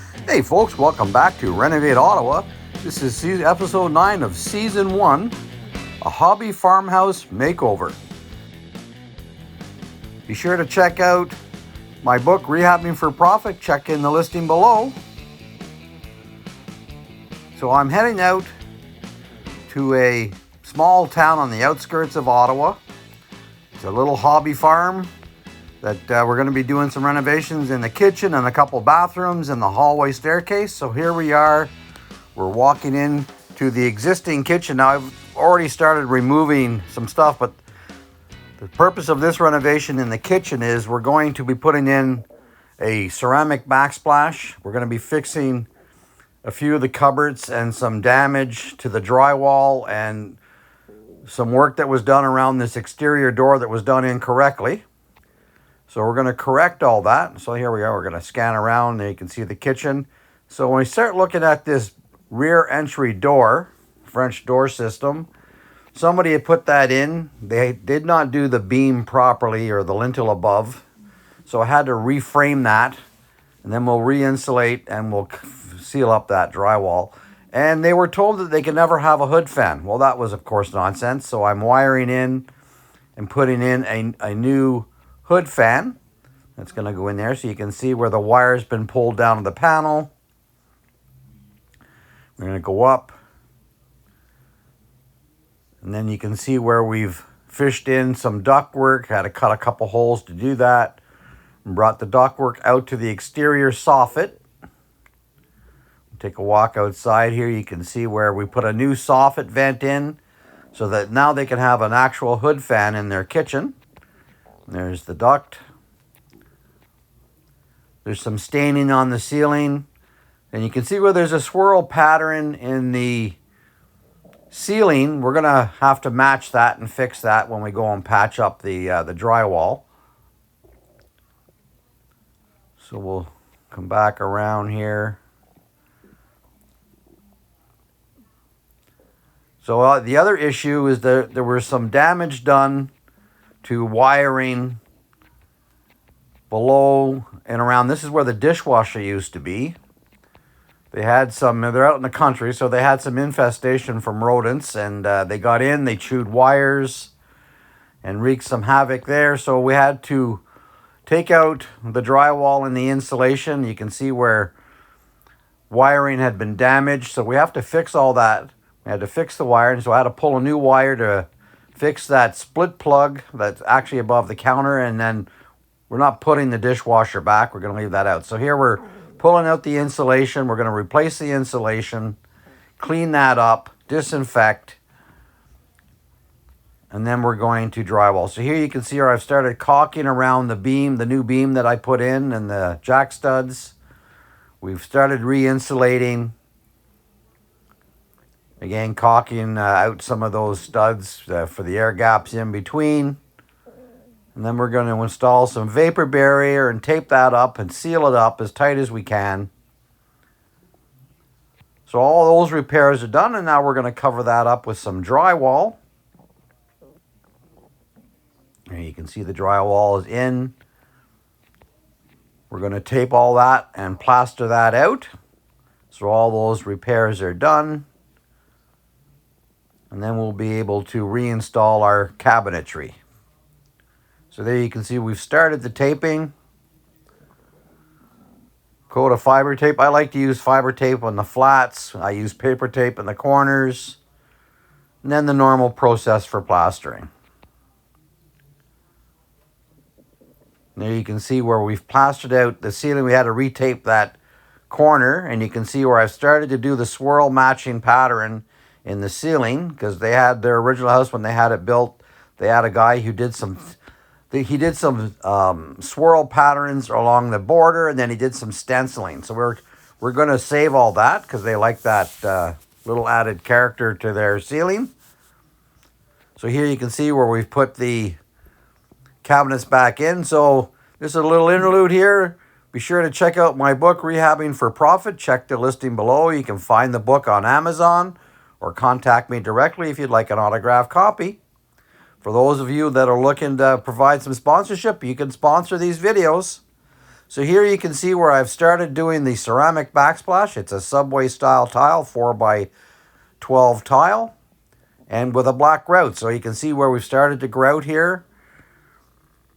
Hey folks, welcome back to Renovate Ottawa. This is episode 9 of season 1, a hobby farmhouse makeover. Be sure to check out my book, Rehabbing for Profit. Check in the listing below. So I'm heading out to a small town on the outskirts of Ottawa. It's a little hobby farm that we're going to be doing some renovations in the kitchen and a couple bathrooms and the hallway staircase. So here we are. We're walking in to the existing kitchen. Now I've already started removing some stuff, but the purpose of this renovation in the kitchen is we're going to be putting in a ceramic backsplash. We're going to be fixing a few of the cupboards and some damage to the drywall and some work that was done around this exterior door that was done incorrectly. So we're going to correct all that. So here we are. We're going to scan around and you can see the kitchen. So when we start looking at this rear entry door, French door system, somebody had put that in. They did not do the beam properly or the lintel above. So I had to reframe that. And then we'll re-insulate and we'll seal up that drywall. And they were told that they could never have a hood fan. Well, that was, of course, nonsense. So I'm wiring in and putting in a new hood fan. That's going to go in there so you can see where the wire's been pulled down to the panel. We're going to go up. And then you can see where we've fished in some ductwork. Had to cut a couple holes to do that. And brought the ductwork out to the exterior soffit. Take a walk outside here. You can see where we put a new soffit vent in so that now they can have an actual hood fan in their kitchen. There's the duct. There's some staining on the ceiling. And you can see where there's a swirl pattern in the ceiling. We're going to have to match that and fix that when we go and patch up the drywall. So we'll come back around here. So the other issue is that there was some damage done to wiring below and around. This is where the dishwasher used to be. They're out in the country, so they had some infestation from rodents, and they got in, they chewed wires and wreaked some havoc there. So we had to take out the drywall and the insulation. You can see where wiring had been damaged, so we have to fix all that. We had to fix the wiring, so I had to pull a new wire to fix that split plug that's actually above the counter, and then we're not putting the dishwasher back. We're going to leave that out. So here we're pulling out the insulation. We're going to replace the insulation, clean that up, disinfect, and then we're going to drywall. So here you can see where I've started caulking around the beam, the new beam that I put in, and the jack studs. We've started re-insulating. Again, caulking out some of those studs for the air gaps in between. And then we're going to install some vapor barrier and tape that up and seal it up as tight as we can. So all those repairs are done, and now we're going to cover that up with some drywall. And you can see the drywall is in. We're going to tape all that and plaster that out. So all those repairs are done. And then we'll be able to reinstall our cabinetry. So there you can see we've started the taping. Coat of fiber tape. I like to use fiber tape on the flats. I use paper tape in the corners. And then the normal process for plastering. There you can see where we've plastered out the ceiling. We had to retape that corner. And you can see where I've started to do the swirl matching pattern in the ceiling, because they had their original house when they had it built. They had a guy who did some swirl patterns along the border, and then he did some stenciling. So we're going to save all that because they like that little added character to their ceiling. So here you can see where we've put the cabinets back in. So this is a little interlude here. Be sure to check out my book, Rehabbing for Profit. Check the listing below. You can find the book on Amazon, or contact me directly if you'd like an autographed copy. For those of you that are looking to provide some sponsorship, you can sponsor these videos. So here you can see where I've started doing the ceramic backsplash. It's a subway style tile, 4x12 tile, and with a black grout. So you can see where we've started to grout here.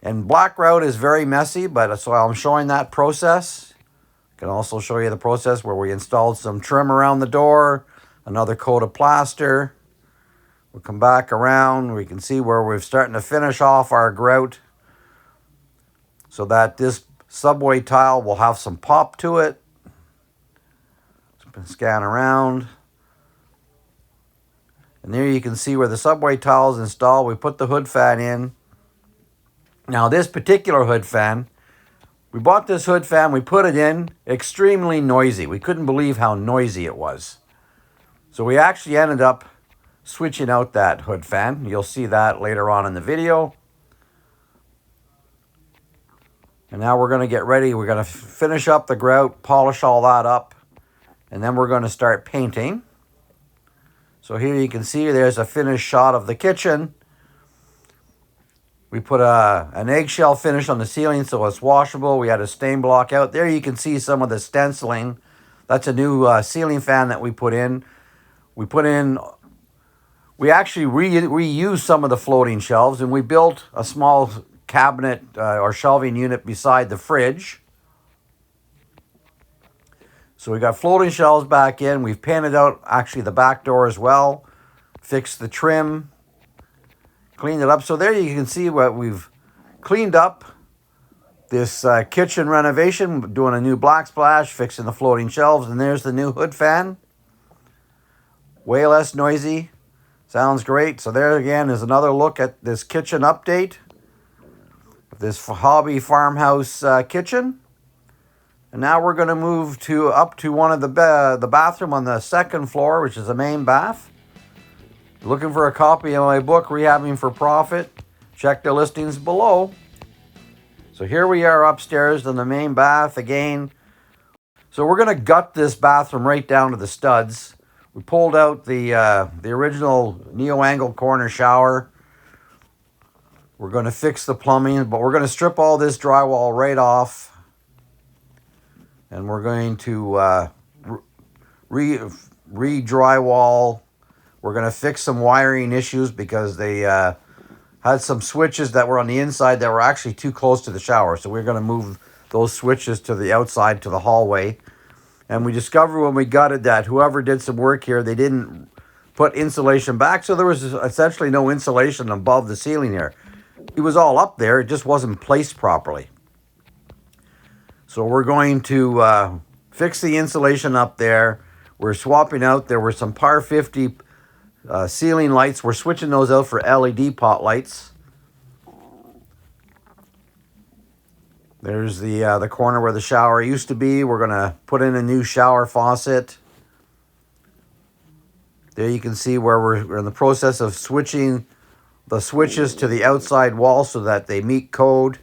And black grout is very messy, but so I'm showing that process. I can also show you the process where we installed some trim around the door, another coat of plaster. We'll come back around. We can see where we're starting to finish off our grout so that this subway tile will have some pop to it. Scan around. And there you can see where the subway tile is installed. We put the hood fan in. Now this particular hood fan, we bought this hood fan, we put it in, extremely noisy. We couldn't believe how noisy it was. So we actually ended up switching out that hood fan. You'll see that later on in the video. And now we're going to get ready. We're going to finish up the grout, polish all that up, and then we're going to start painting. So here you can see there's a finished shot of the kitchen. We put an eggshell finish on the ceiling so it's washable. We had a stain block out. There you can see some of the stenciling. That's a new ceiling fan that we put in. We actually reused some of the floating shelves, and we built a small cabinet or shelving unit beside the fridge. So we got floating shelves back in. We've painted out actually the back door as well. Fixed the trim. Cleaned it up. So there you can see what we've cleaned up. This kitchen renovation, doing a new backsplash, fixing the floating shelves, and there's the new hood fan. Way less noisy. Sounds great. So there again is another look at this kitchen update. This hobby farmhouse kitchen. And now we're going to move up to one of the bathroom on the second floor, which is the main bath. Looking for a copy of my book, Rehabbing for Profit? Check the listings below. So here we are upstairs in the main bath again. So we're going to gut this bathroom right down to the studs. We pulled out the original neo-angle corner shower. We're going to fix the plumbing, but we're going to strip all this drywall right off. And we're going to re-drywall. We're going to fix some wiring issues because they had some switches that were on the inside that were actually too close to the shower. So we're going to move those switches to the outside, to the hallway. And we discovered when we gutted that whoever did some work here, they didn't put insulation back. So there was essentially no insulation above the ceiling here. It was all up there. It just wasn't placed properly. So we're going to fix the insulation up there. We're swapping out. There were some par 50 ceiling lights. We're switching those out for LED pot lights. There's the corner where the shower used to be. We're going to put in a new shower faucet. There you can see where we're in the process of switching the switches to the outside wall so that they meet code.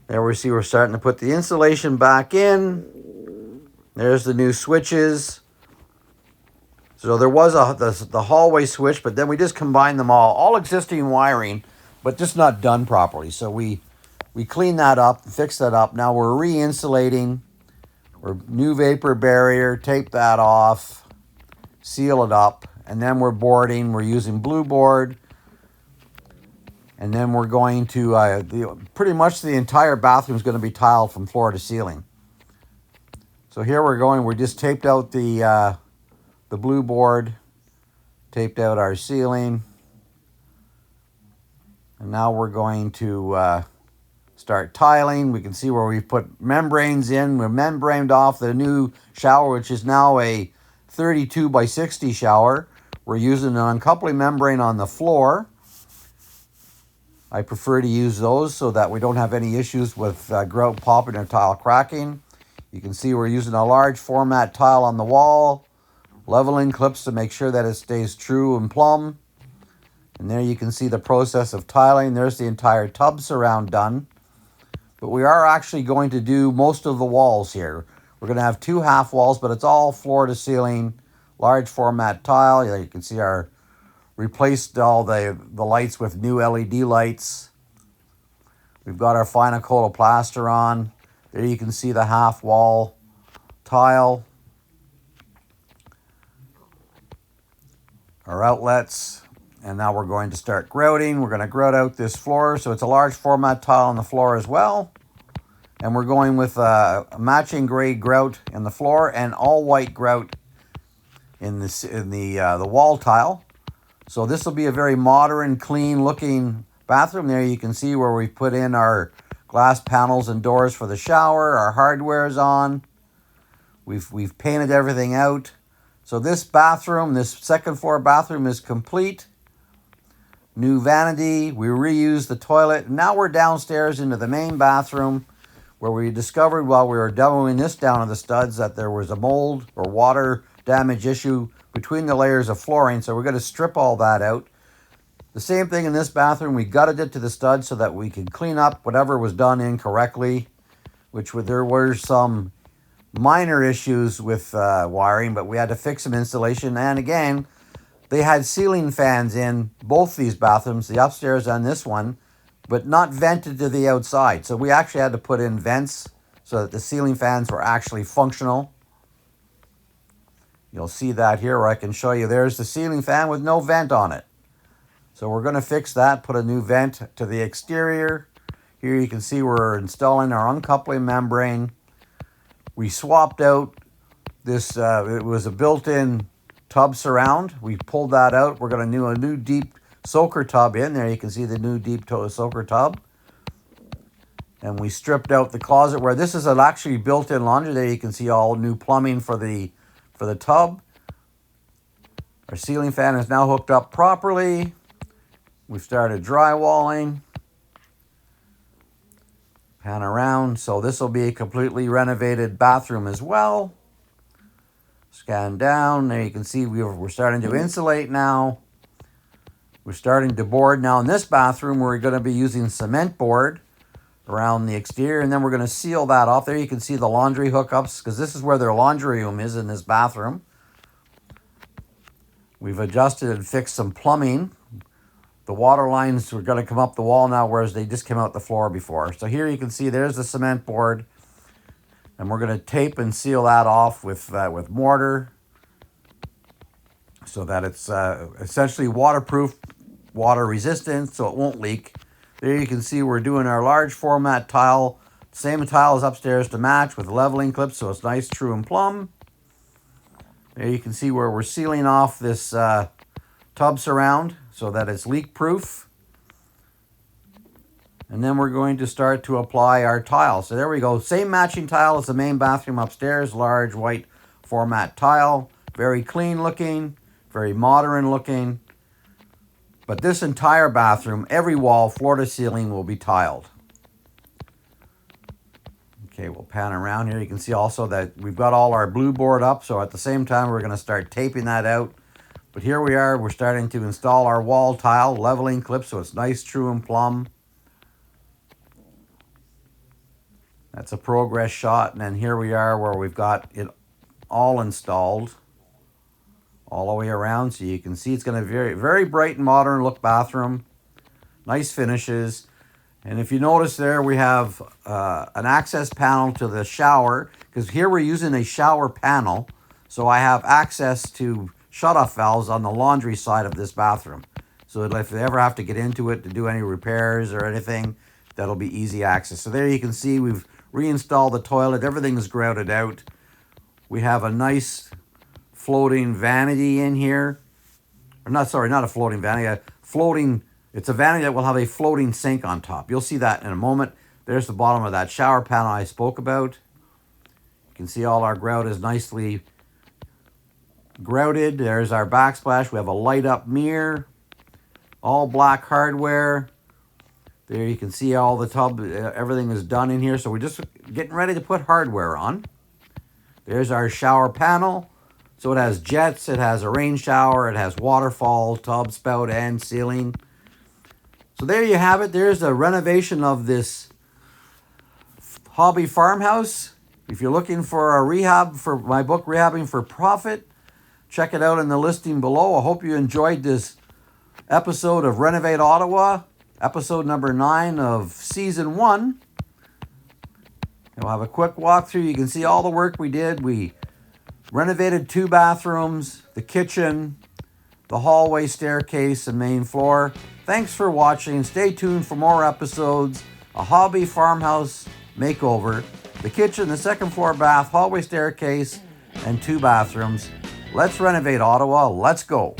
There we see we're starting to put the insulation back in. There's the new switches. So there was the hallway switch, but then we just combined them all existing wiring, but just not done properly. So we cleaned that up, fixed that up. Now we're re-insulating. We're new vapor barrier, tape that off, seal it up, and then we're boarding. We're using blue board. And then we're going to, pretty much the entire bathroom is going to be tiled from floor to ceiling. So here we're just taped out the blue board, taped out our ceiling. And now we're going to start tiling. We can see where we've put membranes in. We're membraned off the new shower, which is now a 32 by 60 shower. We're using an uncoupling membrane on the floor. I prefer to use those so that we don't have any issues with grout popping or tile cracking. You can see we're using a large format tile on the wall, leveling clips to make sure that it stays true and plumb. And there you can see the process of tiling. There's the entire tub surround done. But we are actually going to do most of the walls here. We're going to have two half walls, but it's all floor to ceiling, large format tile. You can see replaced all the lights with new LED lights. We've got our final coat of plaster on. There you can see the half wall tile. Our outlets. And now we're going to start grouting. We're going to grout out this floor. So it's a large format tile on the floor as well. And we're going with a matching gray grout in the floor and all white grout in the wall tile. So this will be a very modern, clean looking bathroom. There you can see where we've put in our glass panels and doors for the shower. Our hardware is on. We've painted everything out. So this bathroom, this second floor bathroom is complete. New vanity. We reused the toilet. Now we're downstairs into the main bathroom, where we discovered while we were demoing this down to the studs that there was a mold or water damage issue between the layers of flooring. So we're going to strip all that out. The same thing in this bathroom. We gutted it to the studs so that we could clean up whatever was done incorrectly, there were some minor issues with wiring, but we had to fix some installation. And again, they had ceiling fans in both these bathrooms, the upstairs and this one, but not vented to the outside. So we actually had to put in vents so that the ceiling fans were actually functional. You'll see that here where I can show you. There's the ceiling fan with no vent on it. So we're going to fix that, put a new vent to the exterior. Here you can see we're installing our uncoupling membrane. We swapped out this, it was a built-in tub surround. We pulled that out. We're going to do a new deep soaker tub in there. You can see the new deep soaker tub. And we stripped out the closet where this is an actually built-in laundry. There you can see all new plumbing for the tub. Our ceiling fan is now hooked up properly. We've started drywalling. Pan around. So this will be a completely renovated bathroom as well. Scan down. There you can see we're starting to insulate now. We're starting to board. Now in this bathroom, we're going to be using cement board around the exterior, and then we're going to seal that off. There you can see the laundry hookups, because this is where their laundry room is in this bathroom. We've adjusted and fixed some plumbing. The water lines are going to come up the wall now, whereas they just came out the floor before. So here you can see there's the cement board, and we're going to tape and seal that off with mortar so that it's essentially waterproof, water resistant, so it won't leak. There you can see we're doing our large format tile, same tile as upstairs to match with leveling clips, so it's nice, true, and plumb. There you can see where we're sealing off this tub surround so that it's leak proof. And then we're going to start to apply our tile. So there we go. Same matching tile as the main bathroom upstairs. Large white format tile. Very clean looking. Very modern looking. But this entire bathroom, every wall, floor to ceiling, will be tiled. Okay, we'll pan around here. You can see also that we've got all our blue board up. So at the same time, we're going to start taping that out. But here we are. We're starting to install our wall tile, leveling clips, so it's nice, true, and plumb. That's a progress shot. And then here we are where we've got it all installed all the way around. So you can see it's going to be very, very bright and modern look bathroom. Nice finishes. And if you notice there, we have an access panel to the shower, because here we're using a shower panel. So I have access to shut-off valves on the laundry side of this bathroom. So if they ever have to get into it to do any repairs or anything, that'll be easy access. So there you can see we've reinstalled the toilet. Everything is grouted out. We have a nice floating vanity in here. Or not a floating vanity, it's a vanity that will have a floating sink on top. You'll see that in a moment. There's the bottom of that shower panel I spoke about. You can see all our grout is nicely grouted. There's our backsplash. We have a light up mirror. All black hardware. There you can see all the tub, everything is done in here. So we're just getting ready to put hardware on. There's our shower panel. So it has jets, it has a rain shower, it has waterfall, tub, spout, and ceiling. So there you have it. There's a renovation of this hobby farmhouse. If you're looking for a rehab for my book, Rehabbing for Profit, check it out in the listing below. I hope you enjoyed this episode of Renovate Ottawa. episode number 9 of season 1. We'll have a quick walkthrough. You can see all the work we did. We renovated 2 bathrooms, the kitchen, the hallway, staircase, and main floor. Thanks for watching. Stay tuned for more episodes. A hobby farmhouse makeover, the kitchen, the second floor bath, hallway, staircase, and 2 bathrooms. Let's renovate Ottawa. Let's go.